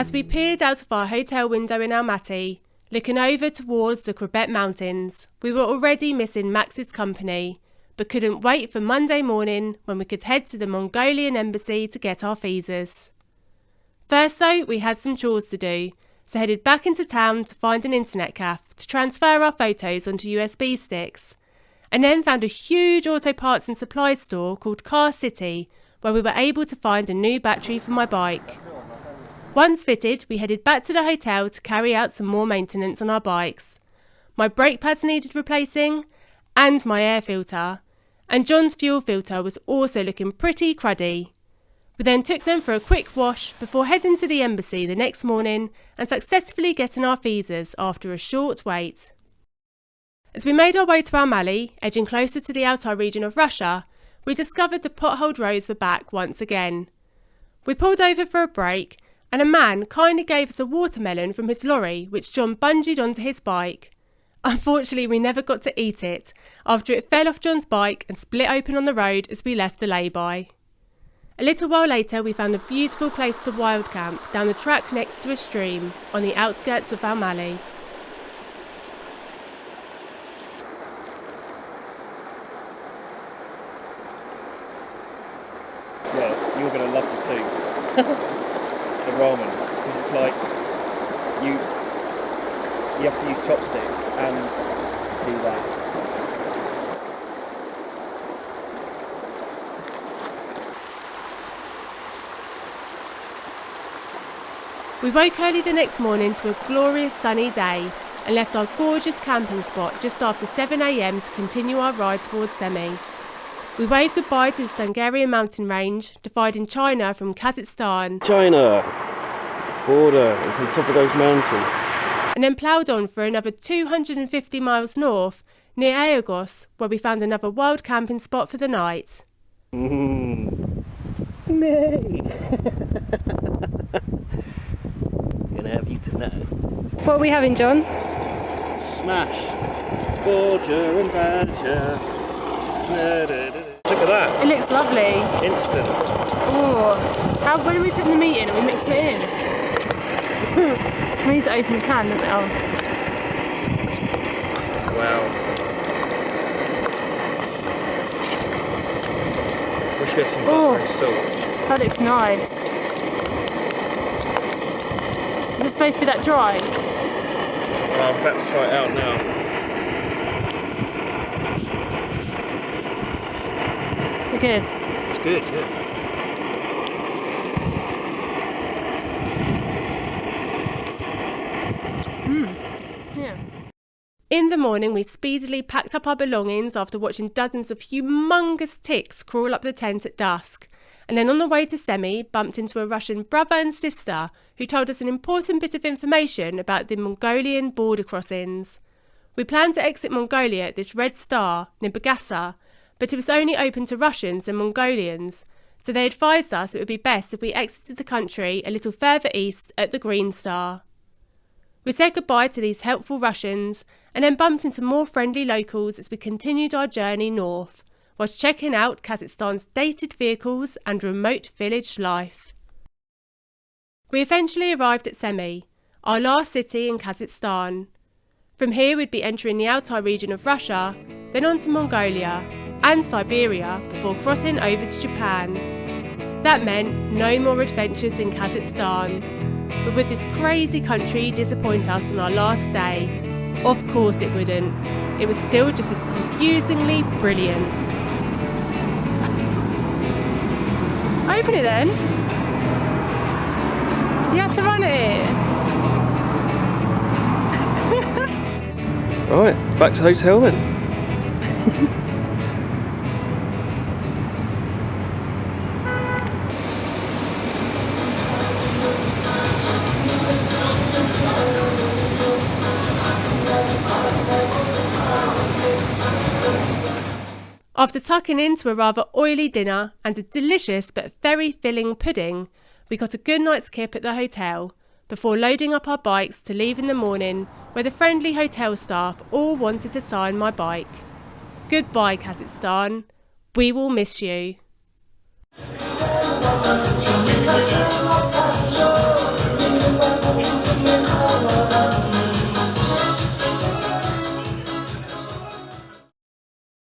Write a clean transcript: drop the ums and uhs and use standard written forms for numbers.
As we peered out of our hotel window in Almaty, looking over towards the Khrebet Mountains, we were already missing Max's company, but couldn't wait for Monday morning when we could head to the Mongolian embassy to get our visas. First though, we had some chores to do, so headed back into town to find an internet cafe to transfer our photos onto USB sticks, and then found a huge auto parts and supply store called Car City, where we were able to find a new battery for my bike. Once fitted, we headed back to the hotel to carry out some more maintenance on our bikes. My brake pads needed replacing, and my air filter, and John's fuel filter was also looking pretty cruddy. We then took them for a quick wash before heading to the embassy the next morning and successfully getting our visas after a short wait. As we made our way to Alamaly, edging closer to the Altai region of Russia, we discovered the potholed roads were back once again. We pulled over for a break, and a man kindly gave us a watermelon from his lorry, which John bungeed onto his bike. Unfortunately, we never got to eat it, after it fell off John's bike and split open on the road as we left the lay-by. A little while later, we found a beautiful place to wild camp down the track next to a stream on the outskirts of Alamaly. Well, you're going to love the soup. The ramen, because it's like you have to use chopsticks and do that. We woke early the next morning to a glorious sunny day and left our gorgeous camping spot just after 7 a.m. to continue our ride towards Semey. We waved goodbye to the Sungarian mountain range, dividing China from Kazakhstan. China! Border is on top of those mountains. And then ploughed on for another 250 miles north, near Argh, where we found another wild camping spot for the night. May! Gonna have you tonight. What are we having, John? Smash! Gorger and Badger. Look at that. It looks lovely. Instant. Oh, when are we putting the meat in? Are we mixing it in? We need to open the can, don't we? Oh. Wow. Wish we had some butter and salt. That looks nice. Is it supposed to be that dry? I'm about to try it out now. Good. It's good, yeah. Yeah. In the morning, we speedily packed up our belongings after watching dozens of humongous ticks crawl up the tent at dusk, and then on the way to Semey, bumped into a Russian brother and sister who told us an important bit of information about the Mongolian border crossings. We planned to exit Mongolia at this red star near Bagasa, but it was only open to Russians and Mongolians, so they advised us it would be best if we exited the country a little further east at the Green Star. We said goodbye to these helpful Russians and then bumped into more friendly locals as we continued our journey north, whilst checking out Kazakhstan's dated vehicles and remote village life. We eventually arrived at Semey, our last city in Kazakhstan. From here we'd be entering the Altai region of Russia, then on to Mongolia and Siberia before crossing over to Japan. That meant no more adventures in Kazakhstan. But would this crazy country disappoint us on our last day? Of course it wouldn't. It was still just as confusingly brilliant. Open it then. You had to run it. Right, back to hotel then. After tucking into a rather oily dinner and a delicious but very filling pudding, we got a good night's kip at the hotel before loading up our bikes to leave in the morning, where the friendly hotel staff all wanted to sign my bike. Goodbye, Kazakhstan. We will miss you. Alamaly.